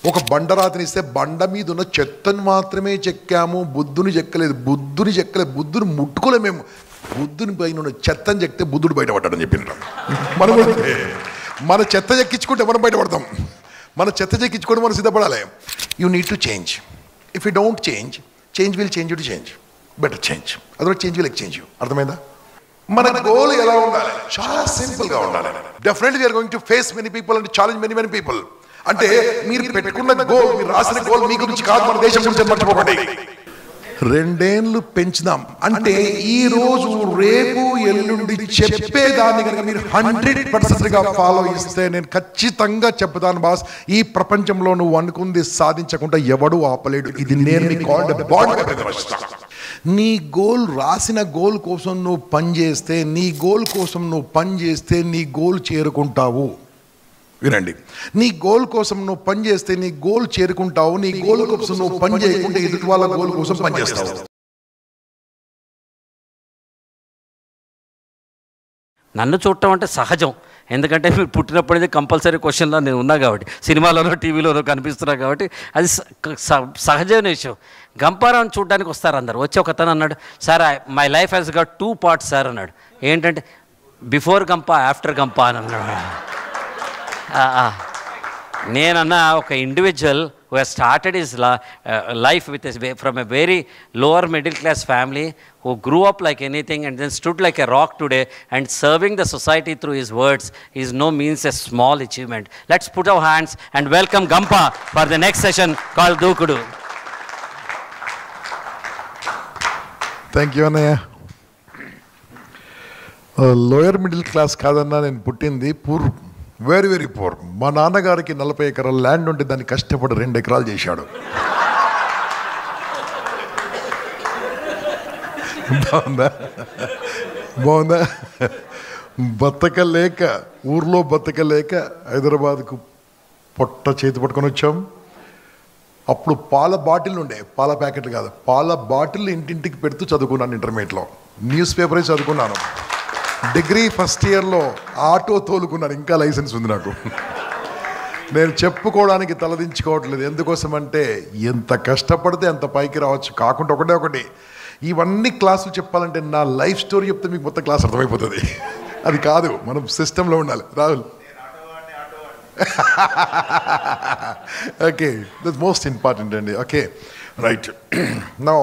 ఒక బండరాతిని ఇస్తే బండ మీద ఉన్న చెత్తను మాత్రమే చెక్కాము, బుద్ధుని చెక్కలేదు. బుద్ధుని ముట్టుకోలే మేము. బుద్ధుని పైన ఉన్న చెత్తని చెక్కితే బుద్ధుడు బయటపడ్డాడని చెప్పిండ్రు. మనం మన చెత్త చెక్కించుకుంటే మనం బయటపడతాం. మన చెత్త చెక్కించుకుంటే మనం సిద్ధపడాలి. You need to change. If you don't change will change you to change. Better change, అదొకటి చేంజ్ విల్ ఎక్స్చేంజ్ యూ. అర్థమైందా? మన గోల్ ఎలా ఉండాలి? చాలా సింపుల్గా ఉండాలి. Definitely we are going to face many people and challenge many people. అంటే మీరు పెట్టుకున్న గోల్, మీరు రాసిన గోల్ మీ గురించి కాదు, మన దేశం గురించి మర్చిపోకండి. 2 ఏళ్ళు పెంచుదాం అంటే ఈ రోజు రేపు ఎల్లుండి చెప్పేదాన్ని కనుక మీరు 100%గా ఫాలో ఇస్తే నేను ఖచ్చితంగా చెప్తాను బాస్, ఈ ప్రపంచంలో నువ్వు అనుకుంది సాధించకుండా ఎవడు ఆపలేడు. ఇది నేను మీకు నీ గోల్, రాసిన గోల్ కోసం నువ్వు పనిచేస్తే, నీ గోల్ చేరుకుంటావు. వినండి, నీ గోల్ కోసం నువ్వు పనిచేస్తే నీ గోల్ చేరుకుంటావు. నీ గోల్ కోసం నువ్వు పని చేయకుంటే ఎదుటి వాళ్ళ గోల్ కోసం పనిచేస్తావు. నన్ను చూడటం అంటే సహజం. ఎందుకంటే మీరు పుట్టినప్పటి నుంచి కంపల్సరీ క్వశ్చన్లో నేను ఉన్నా కాబట్టి, సినిమాలోనో టీవీలోనో కనిపిస్తున్నా కాబట్టి అది సహజమైన విషయం. గంపారావుని చూడడానికి వస్తారు అందరు. వచ్చి ఒకతను అన్నాడు, sir my life has got 2 parts sir అన్నాడు. ఏంటంటే బిఫోర్ గంప, ఆఫ్టర్ గంప అని అన్నాడు. నేనన్నా ఒక individual who has started his life from a very lower middle class family, who grew up like anything and then stood like a rock today and serving the society through his words is no means a small achievement. Let's put our hands and welcome Gampa for the next session called Dukudu. Thank you Anaya. Lower middle class కాదన్నా, నేను పుట్టింది very very poor. మా నాన్నగారికి 40 ఎకరాల land ఉంటే దాన్ని కష్టపడి 2 ఎకరాలు చేశాడు. బాగుందా? బతకలేక, ఊర్లో బతకలేక హైదరాబాద్కు పొట్ట చేతి పట్టుకొని వచ్చాం. అప్పుడు పాల బాటిల్ ఉండే, పాల ప్యాకెట్లు కాదు, పాల బాటిల్ ఇంటింటికి పెడుతూ చదువుకున్నాను. ఇంటర్మీడియట్లో న్యూస్ పేపరే చదువుకున్నాను. డిగ్రీ ఫస్ట్ ఇయర్లో ఆటో తోలుకున్నాను, ఇంకా లైసెన్స్ ఉంది నాకు. నేను చెప్పుకోవడానికి తలదించుకోవట్లేదు. ఎందుకోసం అంటే ఎంత కష్టపడితే అంత పైకి రావచ్చు. కాకుండా ఒకటి, ఇవన్నీ క్లాసులు చెప్పాలంటే నా లైఫ్ స్టోరీ చెప్తే మీకు మొత్తం క్లాస్ అర్థమైపోతుంది. అది కాదు, మనం సిస్టంలో ఉండాలి. Rahul, okay, that's most important అండి. Okay, right. Now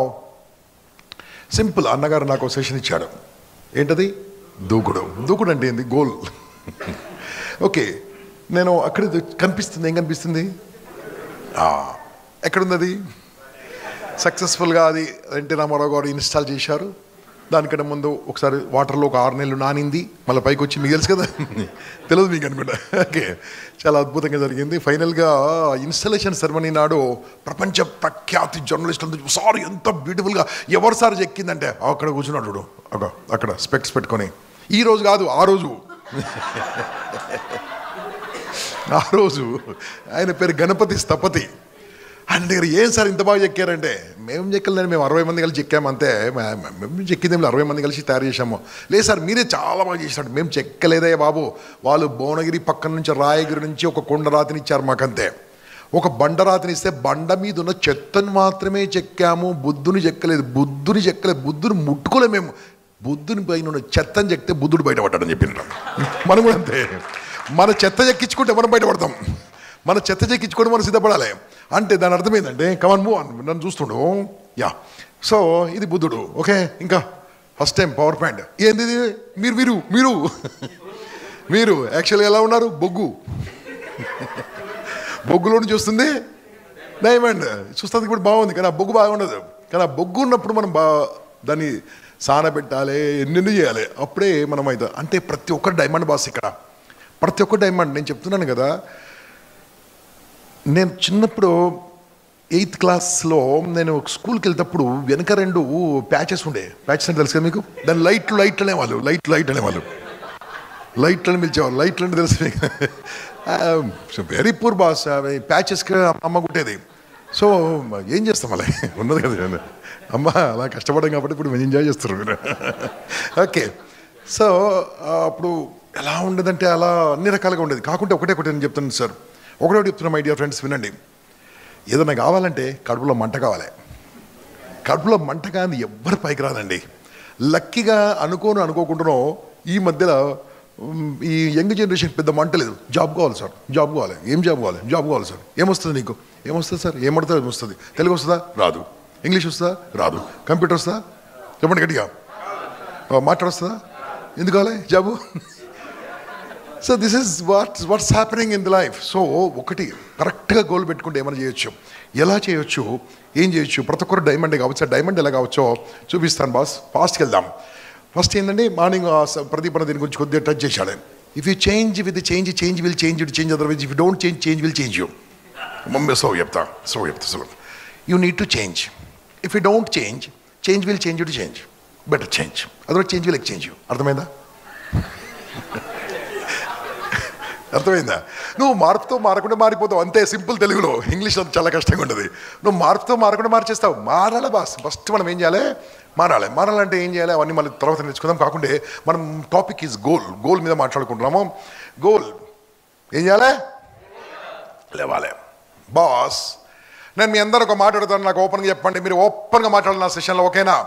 simple. అన్నగారు నాకు సెషన్ ఇచ్చాడు. ఏంటది? దూకుడు అంటే ఏంది? గోల్. ఓకే, నేను అక్కడ కనిపిస్తుంది. ఏం కనిపిస్తుంది? ఎక్కడుంది అది? సక్సెస్ఫుల్గా అది ఎన్టీ రామారావు గారు ఇన్స్టాల్ చేశారు. దానికంటే ముందు ఒకసారి వాటర్లో ఒక 6 నెలలు నానింది, మళ్ళీ పైకి వచ్చి, మీకు తెలుసు కదా, తెలియదు మీకు అనుకుంటా. ఓకే, చాలా అద్భుతంగా జరిగింది. ఫైనల్గా ఇన్స్టలేషన్ సెరమనీ నాడు ప్రపంచ ప్రఖ్యాతి జర్నలిస్టులు, సార్ ఎంత బ్యూటిఫుల్గా, ఎవరు సార్ ఎక్కిందంటే అక్కడ కూర్చున్నాడు చూడు, అక్కడ స్పెక్స్ పెట్టుకొని. ఈ రోజు కాదు, ఆ రోజు ఆయన పేరు గణపతి స్థపతి. ఆయన దగ్గర ఏం సార్ ఇంత బాగా చెక్కారంటే, మేము చెక్కలేని, మేము 60 మంది కలిసి చెక్కాము అంతే. మేము చెక్కిందేమి 60 మంది కలిసి తయారు చేసాము. లేదు సార్ మీరే చాలా బాగా చేసినట్టు. మేము చెక్కలేదే బాబు, వాళ్ళు భువనగిరి పక్కన నుంచి, రాయగిరి నుంచి ఒక కొండరాతిని ఇచ్చారు మాకంతే. ఒక బండరాతిని ఇస్తే బండ మీద ఉన్న చెత్తను మాత్రమే చెక్కాము, బుద్ధుని చెక్కలేదు. బుద్ధుని ముట్టుకోలే మేము. బుద్ధుని పైన ఉన్న చెత్తని చెక్కితే బుద్ధుడు బయటపడ్డాడని చెప్పిండ్రు. మనం కూడా అంతే. మన చెత్త చెక్కించుకుంటే మనం బయటపడతాం. మన చెత్త చెక్కించుకోవడం మనం సిద్ధపడాలి. అంటే దాని అర్థం ఏంటంటే, కమన్ మూవ్ అని నన్ను చూస్తుండు. యా, సో ఇది బుద్ధుడు. ఓకే, ఇంకా ఫస్ట్ టైం పవర్ పాయింట్. ఏంది మీరు మీరు మీరు మీరు యాక్చువల్గా ఎలా ఉన్నారు? బొగ్గులో నుంచి వస్తుంది డైమండ్. చూస్తుంది కూడా బాగుంది, కానీ ఆ బొగ్గు బాగుండదు. కానీ ఆ బొగ్గు ఉన్నప్పుడు మనం దాన్ని సానబెట్టాలి, ఎన్నెన్ని చేయాలి, అప్పుడే మనం అవుతుంది. అంటే ప్రతి ఒక్కరు డైమండ్ బాస్. ఇక్కడ ప్రతి ఒక్క డైమండ్. నేను చెప్తున్నాను కదా, నేను చిన్నప్పుడు 8th క్లాస్లో నేను స్కూల్కి వెళ్తేప్పుడు వెనక 2 ప్యాచెస్ ఉండే. ప్యాచెస్ అంటే తెలుసు కదా మీకు? దాన్ని లైట్లు అనేవాళ్ళు. లైట్లని పిలిచేవాళ్ళు. లైట్లు అంటే తెలుసు మీకు? Very poor boss. ప్యాచెస్కి అమ్మ కుట్టేది. సో ఏం చేస్తాం అలా, ఉన్నది కదా అమ్మ, అలా కష్టపడ్డాం కాబట్టి ఇప్పుడు మేము ఎంజాయ్ చేస్తున్నారు మీరు. ఓకే, సో అప్పుడు ఎలా ఉండేదంటే అలా అన్ని రకాలుగా ఉండేది. కాకుంటే ఒకటే నేను చెప్తాను సార్, ఒకటే చెప్తున్నా మై డియర్ ఫ్రెండ్స్, వినండి. ఏదైనా కావాలంటే కడుపులో మంట కావాలి. కడుపులో మంట కానీ ఎవ్వరు పైకి రాదండి. లక్కీగా అనుకోకుండానో ఈ మధ్యలో ఈ యంగ్ జనరేషన్ పెద్ద మంట లేదు. జాబ్ కావాలి సార్, జాబ్ కావాలి. ఏం జాబ్ కావాలి? జాబ్ కావాలి సార్. ఏమొస్తుంది నీకు? ఏమొస్తుంది సార్? ఏమడుతుంది? ఏమొస్తుంది? తెలుగు వస్తుందా? రాదు. ఇంగ్లీష్ వస్తుందా? రాదు. కంప్యూటర్ వస్తుందా? చెప్పండి గట్టిగా. మాట్లాడొస్తుందా? ఎందుకు కావాలి job? So this is what's happening in the life. So ఒకటి కరెక్ట్గా గోల్ పెట్టుకుంటే ఏమైనా చేయొచ్చు. ఎలా చేయొచ్చు, ఏం చేయొచ్చు? ప్రతి ఒక్కరు డైమండే కావచ్చు. డైమండ్ ఎలా కావచ్చో చూపిస్తాను బాస్. ఫాస్ట్కి వెళ్దాం. ఫస్ట్ ఏంటంటే మార్నింగ్ ప్రదీప్ అన్న దీని గురించి కొద్దిగా టచ్ చేశాడు. If you change with change will change you change. Otherwise if you don't change will change you. So చెప్తా. You need to change. If you don't change will change you to change. Better change. Otherwise change will exchange you. అర్థమైందా? అర్థమైందా? నువ్వు మార్పుతో మారకుండా మారిపోతావు, అంతే. Simple తెలుగులో. ఇంగ్లీష్లో చాలా కష్టంగా ఉంటుంది. నువ్వు మార్పుతో మారకుండా మార్చేస్తావు. మారాలి బాస్. ఫస్ట్ మనం ఏం చేయాలి? మారాలంటే ఏం చేయాలి? అవన్నీ మళ్ళీ తర్వాత నేర్చుకుందాం. కాకుండా మనం టాపిక్ ఈజ్ గోల్ మీద మాట్లాడుకుంటున్నాము. గోల్ ఏం చేయాలి? లేవాలి బాస్. నేను మీ అందరూ ఒక మాట అడుగుతాను, నాకు ఓపెన్గా చెప్పండి. మీరు ఓపెన్గా మాట్లాడాలి నా సెషన్లో, ఓకేనా?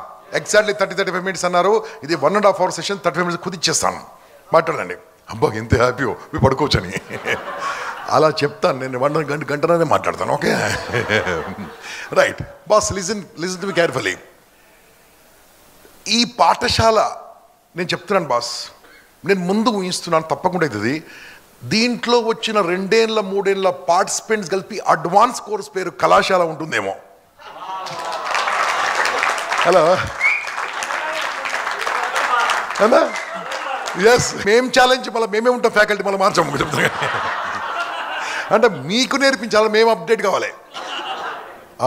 ఎగ్జాక్ట్లీ 35 minutes అన్నారు. ఇది 1.5 hour సెషన్. 35 minutes కుదిచ్చేస్తాను. మాట్లాడండి. అబ్బా ఎంత హ్యాపీయో, మీరు పడుకోవచ్చని అలా చెప్తాను. నేను గంటనే మాట్లాడతాను, okay? Right boss. Listen to me carefully. ఈ పాఠశాల నేను చెప్తున్నాను బాస్, నేను ముందు ఊహిస్తున్నాను, తప్పకుండా అవుతుంది. దీంట్లో వచ్చిన 2 ఏళ్ళ 3 ఏళ్ళ పార్టిసిపెంట్స్ కలిపి అడ్వాన్స్ కోర్స్ పేరు కళాశాల ఉంటుందేమో. హలో అన్నా? ఎస్, మేం ఛాలెంజ్ మళ్ళీ మేమే ఉంటాం. ఫ్యాకల్టీ మళ్ళీ మార్చాము చెప్తాను. అంటే మీకు నేర్పించాలి, మేము అప్డేట్ కావాలి.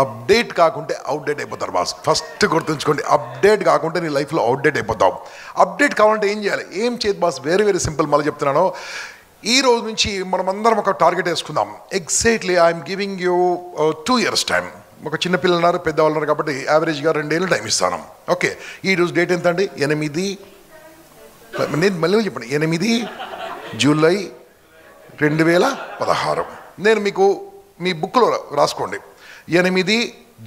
అప్డేట్ కాకుంటే అవుట్డేట్ అయిపోతారు బాస్. ఫస్ట్ గుర్తుంచుకోండి, అప్డేట్ కాకుంటే నీ లైఫ్లో అవుట్డేట్ అయిపోతావు. అప్డేట్ కావాలంటే ఏం చేయాలి? ఏం చేయదు బాస్. Very simple. మళ్ళీ చెప్తున్నాను. ఈ రోజు నుంచి మనం అందరం ఒక టార్గెట్ వేసుకుందాం. Exactly I'm giving you 2 years time. ఒక చిన్న పిల్లలు ఉన్నారు, పెద్దవాళ్ళు ఉన్నారు, కాబట్టి యావరేజ్గా 2 ఏళ్ళు టైం ఇస్తాను. ఓకే, ఈ రోజు డేట్ ఎంత అండి? 8 నేను మళ్ళీ చెప్పండి. 8 జూలై 2016. నేను మీకు మీ బుక్లో రాసుకోండి. 8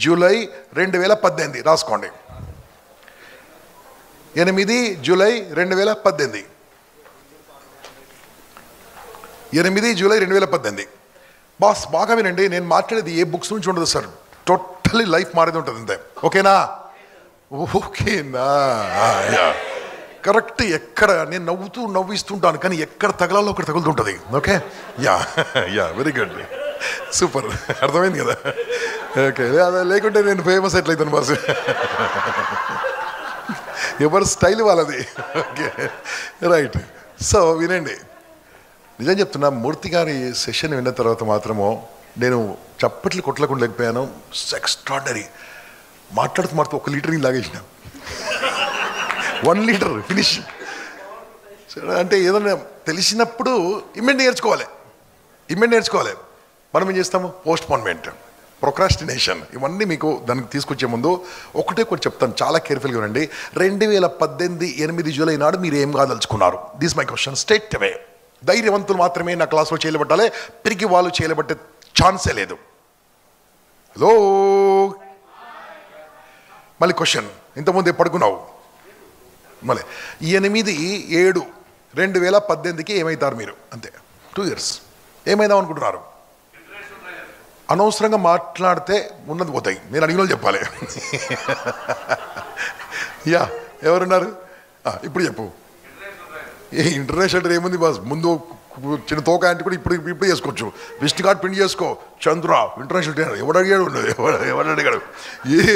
జూలై 2018 రాసుకోండి. 8 జూలై 2018. 8 జూలై 2018. బాస్ బాగా వినండి, నేను మాట్లాడేది ఏ బుక్స్ నుంచి ఉండదు సార్. టోటలీ లైఫ్ మారేది ఉంటుంది అంతే. ఓకేనా? ఓకేనా? కరెక్ట్. ఎక్కడ నేను నవ్విస్తుంటాను, కానీ ఎక్కడ తగలాలో ఒకటి తగులుతుంటుంది. Okay, very good, super. అర్థమైంది కదా? ఓకే, అదే లేకుంటే నేను ఫేమస్ ఎట్లయితాను బాస్. ఎవరి స్టైల్ వాళ్ళది. Okay, right. సో వినండి, నిజం చెప్తున్నా. మూర్తి గారి సెషన్ విన్న తర్వాత మాత్రము నేను చప్పట్లు కొట్టలేకుండా లేకపోయాను. ఎక్స్ట్రాడనరీ. మాట్లాడుతూ 1 లీటర్ లాగేసిన. 1 litre finish. అంటే ఏదైనా తెలిసినప్పుడు ఇమ్మీడియట్ నేర్చుకోవాలి. మనం ఏం చేస్తాము? పోస్ట్పోన్మెంట్, ప్రొక్రాస్టినేషన్, ఇవన్నీ మీకు దానికి తీసుకొచ్చే ముందు ఒకటే చెప్తాను, చాలా కేర్ఫుల్గా ఉండండి. 2018 8 జూలై నాడు మీరు ఏం కాదలుచుకున్నారు? దిస్ మై క్వశ్చన్ స్ట్రైట్ అవే. ధైర్యవంతులు మాత్రమే నా క్లాస్లో చేయలేబట్టాలి, పిరికి వాళ్ళు చేయలేబట్టే ఛాన్సే లేదు. హలో, మళ్ళీ క్వశ్చన్. ఇంతకుముందు పడుకున్నావు. మళ్ళీ 8/7/2018కి ఏమవుతారు మీరు? అంతే, 2 years. ఏమైందాం అనుకుంటున్నారు? అనవసరంగా మాట్లాడితే ఉన్నది పోతాయి. నేను అడిగిన వాళ్ళు చెప్పాలి. ఎవరున్నారు? ఇప్పుడు చెప్పు. ఏ ఇంటర్నేషనల్ ఏముంది బాస్? ముందు చిన్న తోక అంటే కూడా ఇప్పుడు చేసుకోవచ్చు. విష్ణు కార్డ్ పిండి చేసుకో. చంద్ర ఇంటర్నేషనల్ ట్రైనర్. ఎవడు అడిగాడు? ఎవడు అడిగాడు?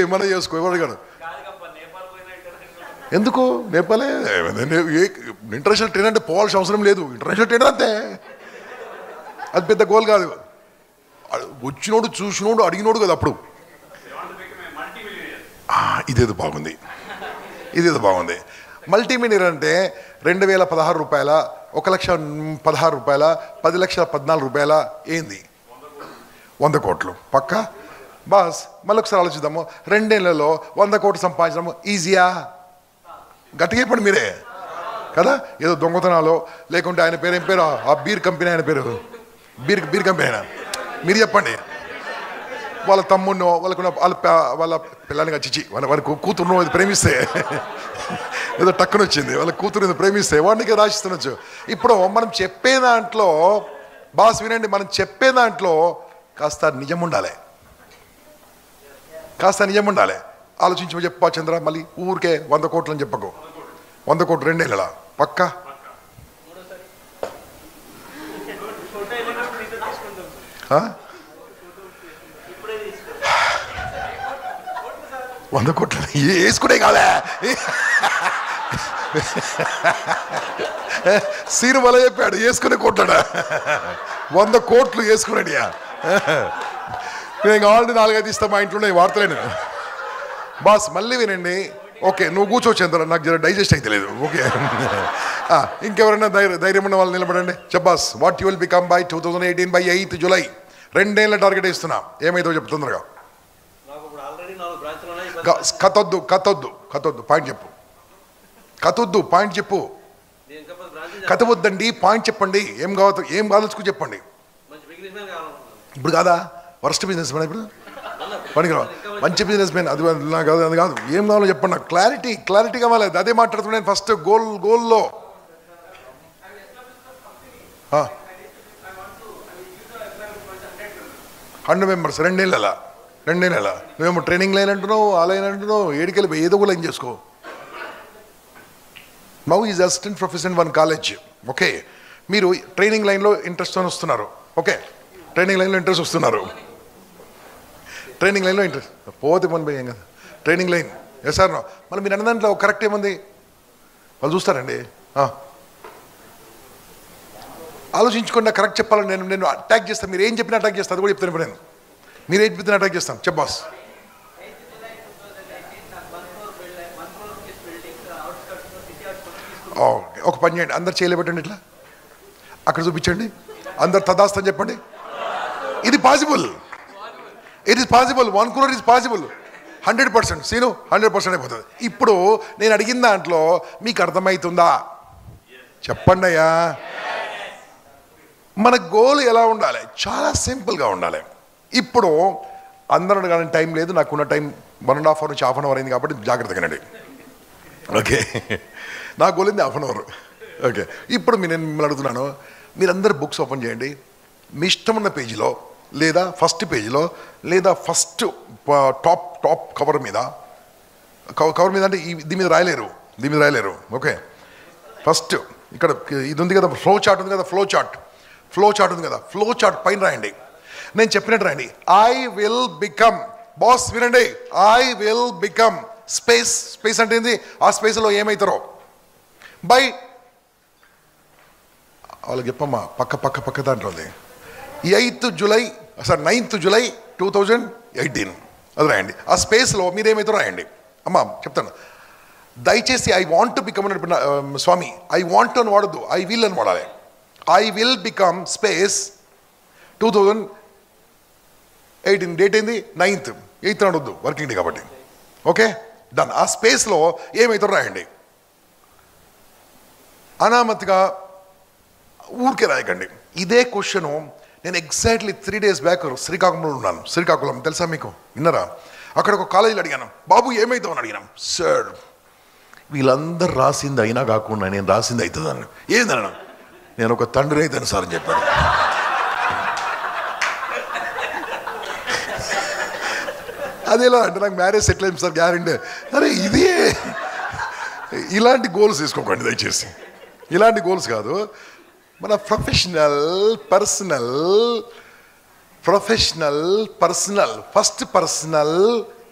ఏమన్నా చేసుకో. ఎవడు అడిగాడు? ఎందుకు నేపాలే? ఇంటర్నేషనల్ ట్రైనర్ అంటే పోవాల్సిన అవసరం లేదు. ఇంటర్నేషనల్ ట్రైనర్ అంతే. అది పెద్ద గోల్ కాదు. వచ్చినోడు, చూసినోడు, అడిగినోడు కదా. అప్పుడు ఇదేదో బాగుంది. మల్టీమిలియనర్ అంటే 2016 రూపాయల, 1,16,000 రూపాయల, 10,14 రూపాయల, ఏంది? 100 కోట్లు పక్క బాస్. మళ్ళీ ఒకసారి ఆలోచిద్దాము. 2 ఏళ్లలో 100 కోట్లు సంపాదించడము ఈజీయా? గట్టిగా చెప్పండి మీరే కదా. ఏదో దొంగతనాలో, లేకుంటే ఆయన పేరు ఏం పేరు? ఆ బీర్ కంపెనీ ఆయన పేరు బీర్ కంపెనీ అయినా మీరు చెప్పండి. వాళ్ళ తమ్ముడినో వాళ్ళ పిల్లని చచ్చి వాళ్ళ కూతురునో అది ప్రేమిస్తే ఏదో టక్కున వచ్చింది, వాళ్ళ కూతురు ప్రేమిస్తే వాడికి రాసిస్తుండొచ్చు. ఇప్పుడు మనం చెప్పే దాంట్లో బాస్ వినండి, మనం చెప్పే దాంట్లో కాస్త నిజం ఉండాలి, కాస్త నిజం ఉండాలి. ఆలోచించి చెప్పా చంద్ర, మళ్ళీ ఊరికే 100 కోట్లు అని చెప్పకు. 100 కోట్లు 2 నెలల పక్కా. వంద కోట్లు వేసుకునే కాదా సీను వల్ల చెప్పాడు, వేసుకునే కోట్లాడా 100 కోట్లు వేసుకున్నాడియా. నేను కావాలంటే 4-5 ఇస్తా, మా ఇంట్లో వార్తలేను. బాస్ మళ్ళీ వినండి, ఓకే నువ్వు కూర్చోవచ్చు చంద్ర, నాకు జర డైజెస్ట్ అయితే లేదు. ఓకే ఇంకెవరైనా ధైర్యం ఉన్న వాళ్ళు నిలబడండి. చెప్పాస్ what you will become by 2018 by 8th July. 2 ఏళ్ళ టార్గెట్ ఇస్తున్నా, ఏమైతే చెప్తా తొందరగా. కథొద్దు పాయింట్ చెప్పు, కథొద్దు పాయింట్ చెప్పు. కథ వద్దండి, పాయింట్ చెప్పండి. ఏం కావాల్సుకు చెప్పండి. ఇప్పుడు కాదా వర్స్ట్ బిజినెస్ మ్యాన్, ఇప్పుడు పనికి మంచి బిజినెస్ మ్యాన్, అది కాదు, అది కాదు. ఏం కావాలో చెప్పండి నాకు, క్లారిటీ కావాలి. అదే మాట్లాడుతున్నాను ఫస్ట్. గోల్లో 100 members 2 నెలల నువ్వేమో ట్రైనింగ్ లైన్ అంటున్నావు, ఆ లైన్ అంటున్నావు, ఏడికెళ్ళి ఏదో ఒక లైన్ చేసుకో. Now is assistant professor 1 college. Okay, మీరు ట్రైనింగ్ లైన్లో ఇంట్రెస్ట్ వస్తున్నారు. ఓకే, ట్రైనింగ్ లైన్లో ఇంట్రెస్ట్ వస్తున్నారు. ట్రైనింగ్ లైన్లో ఇంట్రెస్ట్ పోతే మన భయం కదా. Training line yes sir no. మళ్ళీ మీరు అన్న దాంట్లో కరెక్ట్ ఏముంది వాళ్ళు చూస్తారండి. ఆలోచించకుండా కరెక్ట్ చెప్పాలని నేను అటాక్ చేస్తాను. మీరు ఏం చెప్పినా అటాక్ చేస్తాను, అది కూడా చెప్తాను. ఇప్పుడు నేను మీరు ఏం చెప్పినా అటాక్ చేస్తాను. చెప్పాస్ ఒక పని చేయండి, అందరు చేయలేబెట్టండి, ఇట్లా అక్కడ చూపించండి, అందరు తదాస్తని చెప్పండి. ఇది possible, it is possible. 1 crore is possible. 100% scene 100% అయిపోతుంది. ఇప్పుడు నేను అడిగిన దాంట్లో మీకు అర్థమవుతుందా చెప్పండి అయ్యా. మన గోల్ ఎలా ఉండాలి? చాలా సింపుల్గా ఉండాలి. ఇప్పుడు అందరూ అడగాలని టైం లేదు, నాకున్న టైం 1.5 hour నుంచి 1/2 hour అయింది కాబట్టి జాగ్రత్తగానండి. ఓకే, నా గోల్ ఏంది 1/2 hour. ఓకే, ఇప్పుడు నేను మిమ్మల్ని అడుగుతున్నాను, మీరందరూ బుక్స్ ఓపెన్ చేయండి. మీ ఇష్టం ఉన్న పేజీలో లేదా ఫస్ట్ పేజీలో లేదా ఫస్ట్ టాప్ కవర్ మీద అంటే దీని మీద రాయలేరు. ఓకే, ఫస్ట్ ఇక్కడ ఇది ఉంది కదా, ఫ్లో చార్ట్ ఉంది కదా, ఫ్లో చార్ట్ పైన రాయండి. నేను చెప్పినట్టు రాయండి. ఐ విల్ బికమ్, బాస్ వినండి, ఐ విల్ బికమ్ స్పేస్ అంటే ఏంది? ఆ స్పేస్లో ఏమవుతారో బై వాళ్ళకి చెప్పమ్మా, పక్క దాంట్లో ఉంది. 9th July 2018 అది రాయండి. ఆ స్పేస్లో మీరేమైతే రాయండి. అమ్మా చెప్తాను, దయచేసి ఐ వాంట్ టు బికమ్ అని స్వామి, ఐ వాంట్ అని వాడద్దు, ఐ విల్ అని వాడాలి. I will become space 2018, date ఏంది 9th, 8th అడొద్దు, వర్కింగ్ డే కాబట్టి. Okay done. ఆ స్పేస్లో ఏమైతే రాయండి. అనామతిగా ఊరికే రాయకండి. ఇదే క్వశ్చను నేను ఎగ్జాక్ట్లీ 3 days బ్యాక్ శ్రీకాకుళంలో ఉన్నాను. శ్రీకాకుళం తెలుసా మీకు, విన్నారా? అక్కడ ఒక కాలేజీలో అడిగాను, బాబు ఏమవుతావు అని అడిగాను. సార్ వీళ్ళందరూ రాసింది అయినా కాకుండా నేను రాసింది అవుతుందని. ఏందన్నా? నేను ఒక తండ్రి అవుతాను సార్ అని చెప్పాను. అదేలా అంటే నాకు మ్యారేజ్ సెటిల్ అయింది సార్ గ్యారెంటీ. అరే ఇదే, ఇలాంటి గోల్స్ తీసుకోకండి దయచేసి. ఇలాంటి గోల్స్ కాదు. మన ప్రొఫెషనల్ ఫస్ట్ పర్సనల్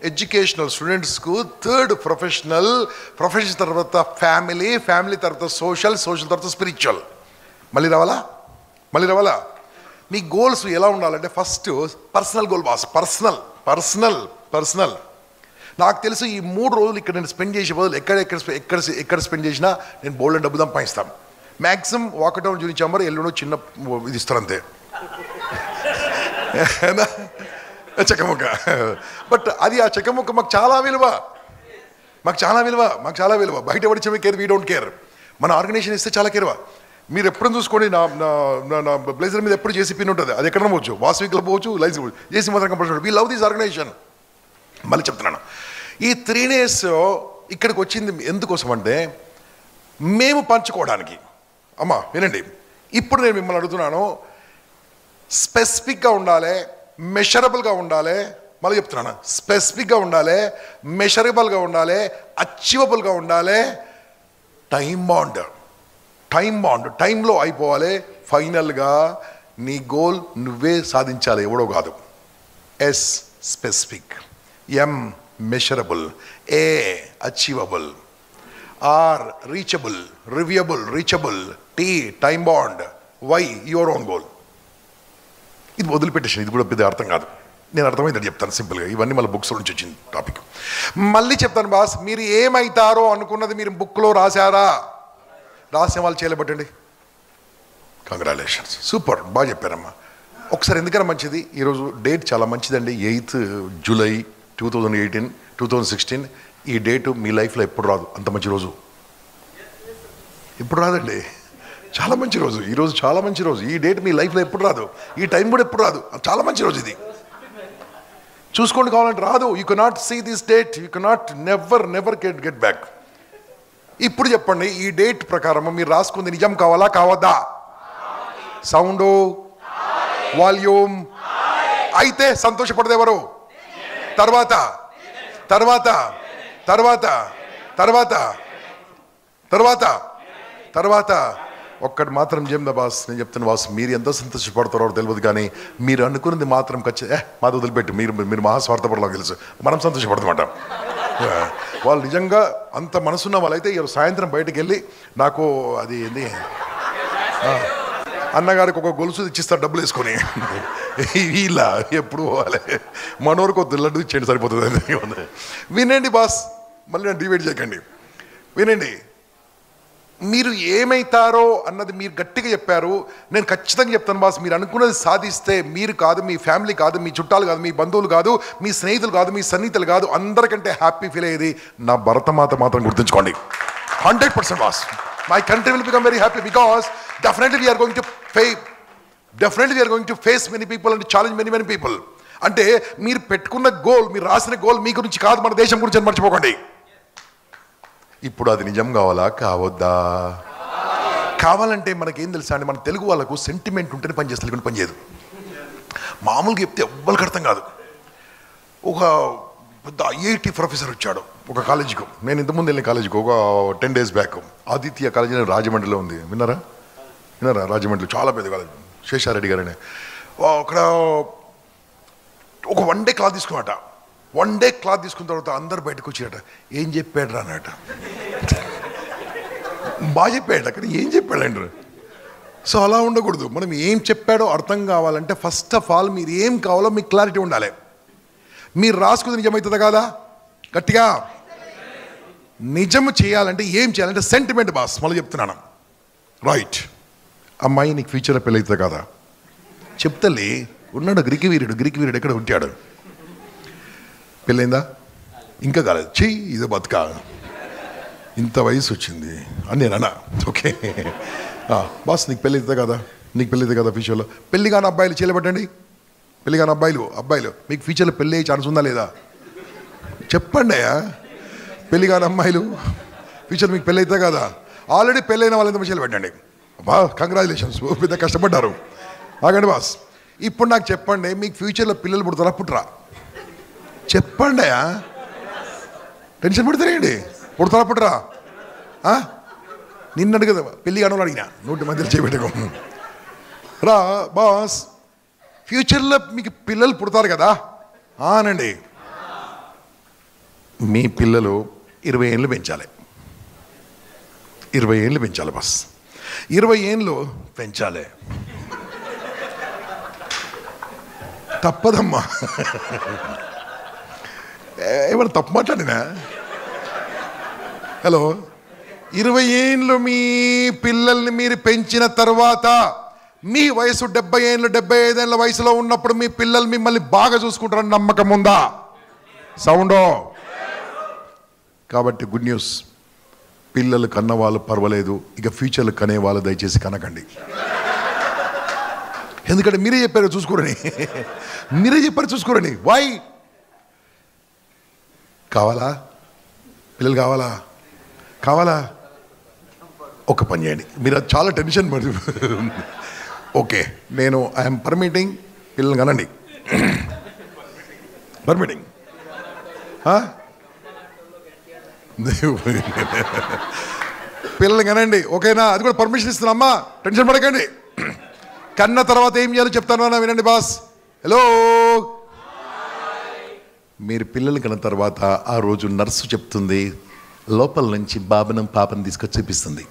ఎడ్యుకేషనల్ స్టూడెంట్స్కు, 3rd ప్రొఫెషన్ తర్వాత ఫ్యామిలీ తర్వాత సోషల్ తర్వాత స్పిరిచువల్. మళ్ళీ రావాలా? మీ గోల్స్ ఎలా ఉండాలంటే first personal goal boss. Personal నాకు తెలుసు ఈ 3 రోజులు ఇక్కడ నేను స్పెండ్ చేసే బదులు ఎక్కడ స్పెండ్ చేసినా నేను బోల్డ్ డబ్బు సంపాదిస్తాను. మ్యాక్సిమం వాకటౌన్ జూని చాంబర్ ఎల్లుండో చిన్న ఇది ఇస్తారు అంతే, చెక్కముక్క. బట్ అది ఆ చెక్కముక్క మాకు చాలా విలువ. బయట పడిచే కేర్, వీ డోంట్ కేర్. మన ఆర్గనైజేషన్ ఇస్తే చాలా కేర్వా. మీరు ఎప్పుడు చూసుకోండి, నా నా నా బ్లేజర్ మీద ఎప్పుడు జేసీ పిన్ ఉంటుంది. అది ఎక్కడ పోవచ్చు, వాసవిక్లో పోవచ్చు, లైన్స్ పోవచ్చు, జేసీ మాత్రం compulsory. We love this organisation. మళ్ళీ చెప్తున్నాను, ఈ 3 days ఇక్కడికి వచ్చింది ఎందుకోసం అంటే మేము పంచుకోవడానికి. అమ్మా వినండి, ఇప్పుడు నేను మిమ్మల్ని అడుగుతున్నాను, స్పెసిఫిక్గా ఉండాలి, మెషరబుల్గా ఉండాలి. మళ్ళీ చెప్తున్నాను, స్పెసిఫిక్గా ఉండాలి, మెషరబుల్గా ఉండాలి, అచీవబుల్గా ఉండాలి. టైం బాండ్, టైంలో అయిపోవాలి. ఫైనల్గా నీ గోల్ నువ్వే సాధించాలి, ఎవడో కాదు. S specific, M measurable, A achievable, R reachable, reachable, T time bound, Y your own goal. ఇది వదిలిపెట్టేసి, ఇది కూడా పెద్ద అర్థం కాదు. నేను అర్థమైందని చెప్తాను సింపుల్గా. ఇవన్నీ మళ్ళీ బుక్స్ నుంచి వచ్చింది టాపిక్. మళ్ళీ చెప్తాను బాస్, మీరు ఏమైతారో అనుకున్నది మీరు బుక్లో రాశారా? రాసిన వాళ్ళు చేయలేబట్టండి. కంగ్రాచులేషన్స్, సూపర్, బాగా చెప్పారమ్మా. ఒకసారి ఎందుకన్నా మంచిది, ఈరోజు డేట్ చాలా మంచిదండి. 8th July 2018, 2016. ఈ డేటు మీ లైఫ్లో ఎప్పుడు రాదు, అంత మంచి రోజు ఎప్పుడు రాదండి. చాలా మంచి రోజు ఈరోజు, చాలా మంచి రోజు. ఈ డేట్ మీ లైఫ్లో ఎప్పుడు రాదు, ఈ టైం కూడా ఎప్పుడు రాదు. చాలా మంచి రోజు ఇది. చూసుకోండి, కావాలంటే రాదు. You cannot see this date, you cannot never get back. ఇప్పుడు చెప్పండి, ఈ డేట్ ప్రకారం మీరు రాసుకుంది నిజం కావాలా కావద్దా? Sound, volume. అయితే సంతోషపడదు ఎవరు? తర్వాత తర్వాత తర్వాత తర్వాత తర్వాత తర్వాత ఒక్కటి మాత్రం చెప్దా బాస్, నేను చెప్తున్నా బాస్, మీరు ఎంత సంతోషపడతారో తెలియదు, కానీ మీరు అనుకున్నది మాత్రం ఖచ్చితంగా మాది వదిలిపెట్టి, మీరు మహాస్వార్థపడలో తెలుసు, మనం సంతోషపడతామంట. వాళ్ళు నిజంగా అంత మనసున్న వాళ్ళైతే ఈరోజు సాయంత్రం బయటకు వెళ్ళి నాకు అది ఏంది అన్నగారికి ఒక గొలుసు ఇచ్చిస్తారు డబ్బులు వేసుకొని. వీళ్ళ ఎప్పుడు పోవాలి, మనోరికి ఒక లడ్డు ఇచ్చేయండి సరిపోతుంది. వినండి బాస్, మళ్ళీ నేను డివైడ్ చేయకండి. వినండి, మీరు ఏమైతారో అన్నది మీరు గట్టిగా చెప్పారు. నేను ఖచ్చితంగా చెప్తాను బాస్, మీరు అనుకున్నది సాధిస్తే మీరు కాదు, మీ ఫ్యామిలీ కాదు, మీ చుట్టాలు కాదు, మీ బంధువులు కాదు, మీ స్నేహితులు కాదు, మీ సన్నిహితులు కాదు, అందరికంటే హ్యాపీ ఫీల్ అయ్యేది నా భరతమాత మాత్రం గుర్తుంచుకోండి. 100% boss, my country will become very happy because definitely we are going to face many people and challenge many people. అంటే మీరు పెట్టుకున్న గోల్, మీరు రాసిన గోల్ మీ గురించి కాదు, మన దేశం గురించి అని మర్చిపోకండి. ఇప్పుడు అది నిజం కావాలా కావద్దా? కావాలంటే మనకేం తెలుసా అండి, మన తెలుగు వాళ్ళకు సెంటిమెంట్ ఉంటేనే పనిచేస్తుంది, లేకుంటే పనిచేయదు. మామూలుగా చెప్తే ఎవ్వరికి అర్థం కాదు. ఒక పెద్ద IIT ప్రొఫెసర్ వచ్చాడు ఒక కాలేజీకు. నేను ఇంతకుముందు వెళ్ళిన కాలేజీకి ఒక 10 days బ్యాక్. ఆదిత్య కాలేజీ రాజమండ్రిలో ఉంది, విన్నారా? రాజమండ్రిలో చాలా పెద్ద కాలేజ్, శేషారెడ్డి గారని. అక్కడ ఒక 1 day క్లాస్ తీసుకున్నట. 1 day క్లాస్ తీసుకున్న తర్వాత అందరు బయటకు వచ్చారట. ఏం చెప్పాడు రా అన్నట. బాగా చెప్పాడు, అక్కడ ఏం చెప్పాడండి. సో అలా ఉండకూడదు. మనం ఏం చెప్పాడో అర్థం కావాలంటే ఫస్ట్ ఆఫ్ ఆల్ మీరు ఏం కావాలో మీకు క్లారిటీ ఉండాలి. మీరు రాసుకుంది నిజమవుతుందా కాదా? గట్టిగా నిజం చేయాలంటే ఏం చేయాలంటే సెంటిమెంట్ బాస్. మళ్ళీ చెప్తున్నాను, రైట్, అమ్మాయి నీకు ఫ్యూచర్లో పెళ్ళి అవుతుంది కదా? చెప్తలే ఉన్నాడు గ్రీక్ వీరుడు ఎక్కడ ఉంటాడు? పెళ్ళైందా? ఇంకా కాలేదు. చెయ్యి ఇదో బతుక, ఇంత వయసు వచ్చింది అని నేను అన్నా. ఓకే బాస్, నీకు పెళ్ళి అవుతుంది కదా ఫ్యూచర్లో? పెళ్ళి కాని అబ్బాయిలు చేయలేబట్టండి. పెళ్ళి కాని అబ్బాయిలు మీకు ఫ్యూచర్లో పెళ్ళి అయ్యే ఛాన్స్ ఉందా లేదా? చెప్పండి అయ్యా. పెళ్ళి కాని అమ్మాయిలు ఫ్యూచర్ మీకు పెళ్ళి అవుతుంది కదా? ఆల్రెడీ పెళ్ళైన వాళ్ళు ఎంత మంచిగా పెట్టండి. బా కంగ్రాచులేషన్స్, పెద్ద కష్టపడ్డారు. ఆగండి బాస్, ఇప్పుడు నాకు చెప్పండి, మీకు ఫ్యూచర్లో పిల్లలు పుడతారా పుట్టరా? చెప్పండి అయ్యా. టెన్షన్ పడతారేంటి? పుడతారా పుట్టరా? నిన్న అడిగదా పెళ్ళి కాని అడిగినా 100 మందిలో చేపెట్టుకో రా బాస్. ఫ్యూచర్లో మీకు పిల్లలు పుడతారు కదా అనండి. మీ పిల్లలు 20 ఏళ్ళు పెంచాలి. 20 ఏళ్ళు పెంచాలి బాస్. 20 ఏళ్ళు పెంచాలి. తప్పదమ్మా. ఏమన్నా తప్పు మాట్లాడినా? హలో, 20 ఏళ్ళు మీ పిల్లల్ని మీరు పెంచిన తర్వాత మీ వయసు 70 ఏళ్ళు 75 ఏళ్ళ వయసులో ఉన్నప్పుడు మీ పిల్లలు మిమ్మల్ని బాగా చూసుకుంటారని నమ్మకం ఉందా? సౌండో. కాబట్టి గుడ్ న్యూస్, పిల్లలు కన్నవాళ్ళు పర్వాలేదు, ఇక ఫ్యూచర్లు కనేవాళ్ళు దయచేసి కనకండి. ఎందుకంటే మీరే చెప్పారు చూసుకోరని. మీరే చెప్పారు చూసుకోరని. వై? కావాలా? పిల్లలు కావాలా? కావాలా? ఒక పని చేయండి, మీరు చాలా టెన్షన్ పడి. ఓకే, నేను ఐఎమ్ పర్మిటింగ్, పిల్లలు కనండి. పర్మిటింగ్. పిల్లలు కనండి, ఓకేనా? అది కూడా పర్మిషన్ ఇస్తున్నామ్మా, టెన్షన్ పడకండి. కన్న తర్వాత ఏం చేయాలో చెప్తాను అన్న, వినండి బాస్. హలో, మీరు పిల్లలు కన్న తర్వాత ఆ రోజు నర్సు చెప్తుంది, లోపల నుంచి బాబనం పాపను తీసుకొచ్చి చూపిస్తుంది.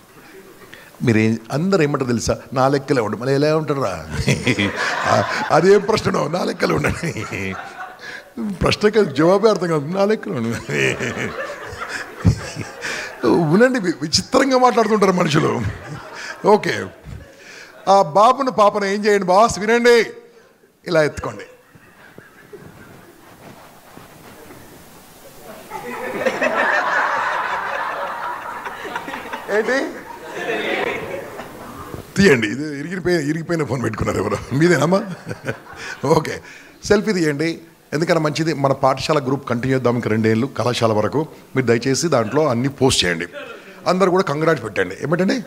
మీరు అందరు ఏమంటారు తెలుసా? నా లెక్కలే ఉండు. మళ్ళీ ఎలా ఉంటారా? అదేం ప్రశ్నో, నా లెక్కలే ఉండండి. ప్రశ్నకి జవాబే అర్థం కాదు. నా లెక్కలు ఉండండి. విచిత్రంగా మాట్లాడుతుంటారు మనుషులు. ఓకే, ఆ బాబును పాపను ఏం చేయండి బాస్, వినండి. ఇలా ఎత్తుకోండి. ఏంటి తీయండి. ఇది ఇరిగిపోయిన ఫోన్ పెట్టుకున్నారు ఎవరు? మీదేనమ్మా? ఓకే, సెల్ఫీ తీయండి. ఎందుకన్నా మంచిది. మన పాఠశాల గ్రూప్ కంటిన్యూ చేద్దాం ఇంకా 2 ఏళ్ళు, కళాశాల వరకు. మీరు దయచేసి దాంట్లో అన్ని పోస్ట్ చేయండి. అందరు కూడా కంగ్రాట్స్ పెట్టండి. ఏమిటండి?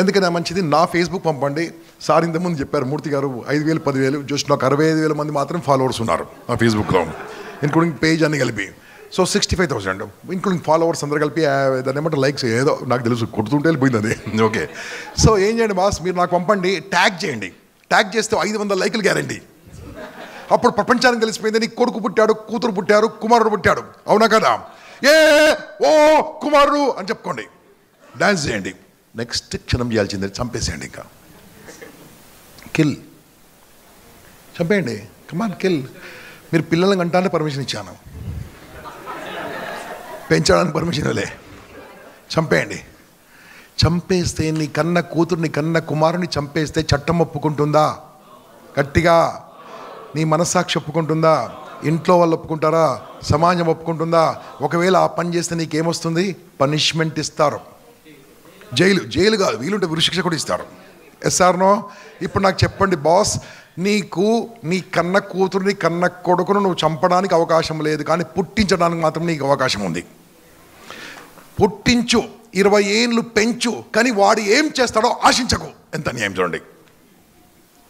ఎందుకన్నా మంచిది. నా ఫేస్బుక్ పంపండి. సార్ ఇంతకుముందు చెప్పారు మూర్తి గారు 5,000 10,000 జస్ట్ నాకు 65,000 మంది మాత్రం ఫాలోవర్స్ ఉన్నారు నా ఫేస్బుక్లో, ఇంక్లూడింగ్ పేజ్ అన్ని కలిపి. సో 65,000 ఇంక్లూడింగ్ ఫాలోవర్స్ అందరు కలిపి. దాన్ని ఏమంటే లైక్స్ ఏదో నాకు తెలుసు, కొడుతుంటే వెళ్ళిపోయింది అది. ఓకే, సో ఏం చేయండి బాస్, మీరు నాకు పంపండి, ట్యాగ్ చేయండి. ట్యాగ్ చేస్తే 500 లైకులు గ్యారంటీ. అప్పుడు ప్రపంచానికి తెలిసిపోయింది నీ కొడుకు పుట్టాడు, కూతురు పుట్టారు, కుమారుడు పుట్టాడు. అవునా కదా? ఓ కుమారుడు అని చెప్పుకోండి, డాన్స్ చేయండి. నెక్స్ట్ క్షణం చేయాల్సిందే చంపేసేయండి. ఇంకా కిల్, చంపేయండి. కమాన్ కిల్. మీరు పిల్లలను అంటానే పర్మిషన్ ఇచ్చాను, పెంచడానికి పర్మిషన్ ఇవ్వలే. చంపేయండి. చంపేస్తే నీ కన్న కూతుర్ని కన్న కుమారుని చంపేస్తే చట్టం ఒప్పుకుంటుందా? గట్టిగా నీ మనస్సాక్షి ఒప్పుకుంటుందా? ఇంట్లో వాళ్ళు ఒప్పుకుంటారా? సమాజం ఒప్పుకుంటుందా? ఒకవేళ ఆ పని చేస్తే నీకేమొస్తుంది? పనిష్మెంట్ ఇస్తారు. జైలు కాదు, వీలుంటే ఉరిశిక్ష కూడా ఇస్తారు. ఎస్ఆర్నో? ఇప్పుడు నాకు చెప్పండి బాస్, నీకు నీ కన్న కూతురుని కన్న కొడుకును నువ్వు చంపడానికి అవకాశం లేదు, కానీ పుట్టించడానికి మాత్రం నీకు అవకాశం ఉంది. పుట్టించు, 20 ఏళ్ళు పెంచు, కానీ వాడు ఏం చేస్తాడో ఆశించకు. ఎంత న్యాయం చూడండి.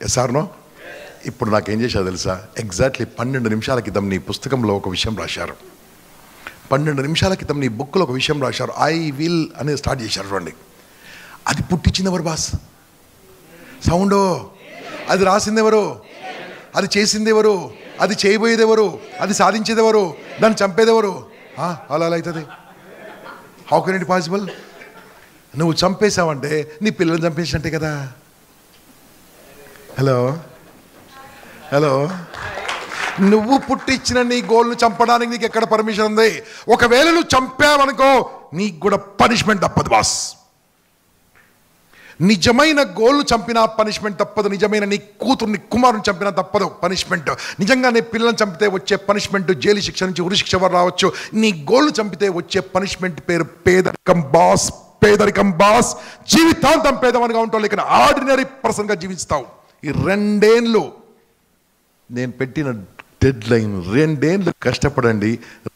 ఎస్ఆర్నో? ఇప్పుడు నాకేం చేశారు తెలుసా? ఎగ్జాక్ట్లీ 12 నిమిషాల క్రితం నీ పుస్తకంలో ఒక విషయం రాశారు. 12 నిమిషాల క్రితం నీ బుక్లో ఒక విషయం రాశారు. ఐ విల్ అనేది స్టార్ట్ చేశారు చూడండి. అది పుట్టించింది ఎవరు బాస్? సౌండో? అది రాసింది ఎవరు? అది చేసింది ఎవరు? అది చేయబోయేది ఎవరు? అది సాధించేది ఎవరు? దాన్ని చంపేది ఎవరు? అలా అవుతుంది. How can it possible? నువ్వు చంపేశావంటే నీ పిల్లల్ని చంపేసినట్టే కదా. హలో, నువ్వు పుట్టించిన నీ గోల్ను చంపడానికి నీకు ఎక్కడ పర్మిషన్ ఉంది? ఒకవేళ నువ్వు చంపావనుకో నీకు కూడా పనిష్మెంట్ తప్పదు బాస్. నిజమైన గోల్ను చంపినా పనిష్మెంట్ తప్పదు. నిజమైన నీ కూతుర్ని కుమారుని చంపినా తప్పదు పనిష్మెంట్. నిజంగా నీ పిల్లల్ని చంపితే వచ్చే పనిష్మెంట్ జైలు శిక్ష నుంచి ఉరిశిక్ష వరకు రావచ్చు. నీ గోల్ను చంపితే వచ్చే పనిష్మెంట్ పేరు పేదరికం బాస్. పేదరికం బాస్. జీవితాంతం పేదవానిగా ఉంటావు, లేక ఆర్డినరీ పర్సన్గా జీవిస్తావు. ఈ 2 ఏళ్ళు నేను పెట్టిన డెడ్ లైన్. 2 ఏళ్ళు కష్టపడండి,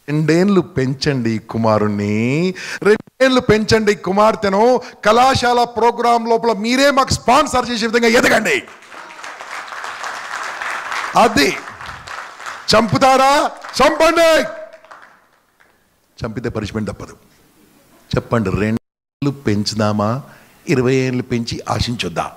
2 ఏళ్ళు పెంచండి కుమారుణ్ణి, 2 ఏళ్ళు పెంచండి కుమార్తెను. కళాశాల ప్రోగ్రాం లోపల మీరే మాకు స్పాన్సర్ చేసే విధంగా ఎదగండి. అది చంపుతారా? చంపండి. చంపితే పనిష్మెంట్ తప్పదు. చెప్పండి, 2 ఏళ్ళు పెంచుదామా, 20 ఏళ్ళు పెంచి ఆశించొద్దా?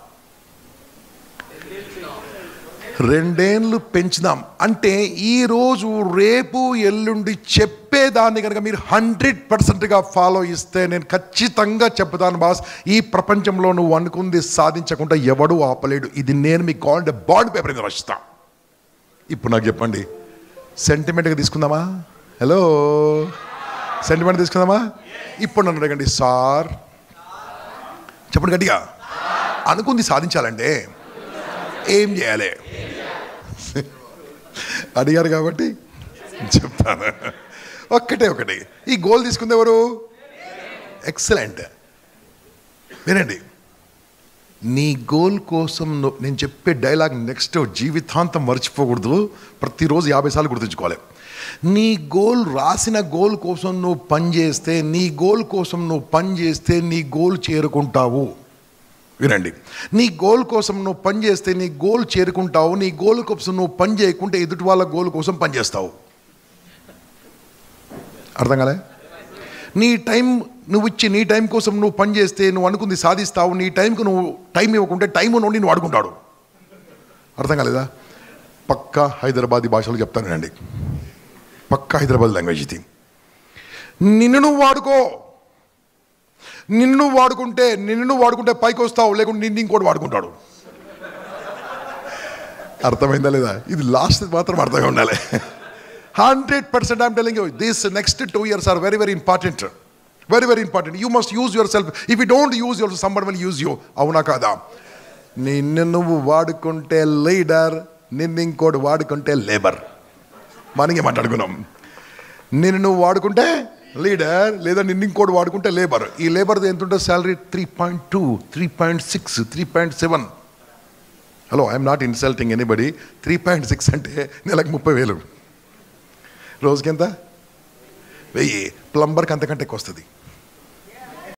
2 ఏళ్ళు పెంచుదాం అంటే ఈరోజు రేపు ఎల్లుండి చెప్పేదాన్ని కనుక మీరు 100%గా ఫాలో ఇస్తే నేను ఖచ్చితంగా చెప్తాను బాస్, ఈ ప్రపంచంలో నువ్వు అనుకుంది సాధించకుండా ఎవడు ఆపలేడు. ఇది నేను మీకు కావాలంటే బాండ్ పేపర్ మీద రాస్తా. ఇప్పుడు నాకు చెప్పండి, సెంటిమెంట్గా తీసుకుందామా? హలో, సెంటిమెంట్ తీసుకుందామా? ఇప్పుడు నన్ను అడగండి సార్, చెప్పండి గట్టిగా. అనుకుంది సాధించాలంటే ఏం చేయాలి? అడిగారు కాబట్టి చెప్తాను. ఒకటి ఈ గోల్ తీసుకుంది ఎవరు? ఎక్సలెంట్. వినండి, నీ గోల్ కోసం నేను చెప్పే డైలాగ్ నెక్స్ట్ జీవితాంతం మర్చిపోకూడదు, ప్రతిరోజు 50 సార్లు గుర్తుంచుకోవాలి. నీ గోల్, రాసిన గోల్ కోసం నువ్వు పని చేస్తే, నీ గోల్ కోసం నువ్వు పని చేస్తే నీ గోల్ చేరుకుంటావు. వినండి, నీ గోల్ కోసం నువ్వు పని చేస్తే నీ గోల్ చేరుకుంటావు. నీ గోల్ కోసం నువ్వు పని చేయకుంటే ఎదుటి వాళ్ళ గోల్ కోసం పని చేస్తావు. అర్థం కాలే? నీ టైం నువ్వు ఇచ్చి నీ టైం కోసం నువ్వు పని చేస్తే నువ్వు అనుకుంది సాధిస్తావు. నీ టైంకు నువ్వు టైం ఇవ్వకుంటే టైం నుండి నువ్వు అడుకుంటాడు. అర్థం కాలేదా? పక్కా హైదరాబాదీ భాషలో చెప్తాను అండి, పక్కా హైదరాబాద్ లాంగ్వేజ్ ఇది. నిన్ను నువ్వు వాడుకో, నిన్ను నువ్వు వాడుకుంటే పైకి వస్తావు, లేకుంటే నిన్ను ఇంకోటి వాడుకుంటాడు. అర్థమైందా లేదా? ఇది లాస్ట్ మాత్రం అర్థంగా ఉండాలి. 100% I'm telling you, these next 2 years are very, very important. Very, very important. You must use yourself. If you don't use yourself, somebody will use you. అవునా కాదా? నిన్ను నువ్వు వాడుకుంటే లీడర్, నిన్ను ఇంకోటి వాడుకుంటే లేబర్. మనకి మాట్లాడుకున్నాం. నిన్ను నువ్వు వాడుకుంటే లీడర్, లేదా నిన్ను ఇంకోటి వాడుకుంటే లేబర్. ఈ లేబర్ది ఎంత ఉంటుంది salary? 3.2, 3.6, 3.7. Hello, I'm not insulting anybody. 3.6 అంటే నెలకు 30,000, రోజుకి ఎంత? 1000. ప్లంబర్కి అంతకంటే ఎక్కువ వస్తుంది.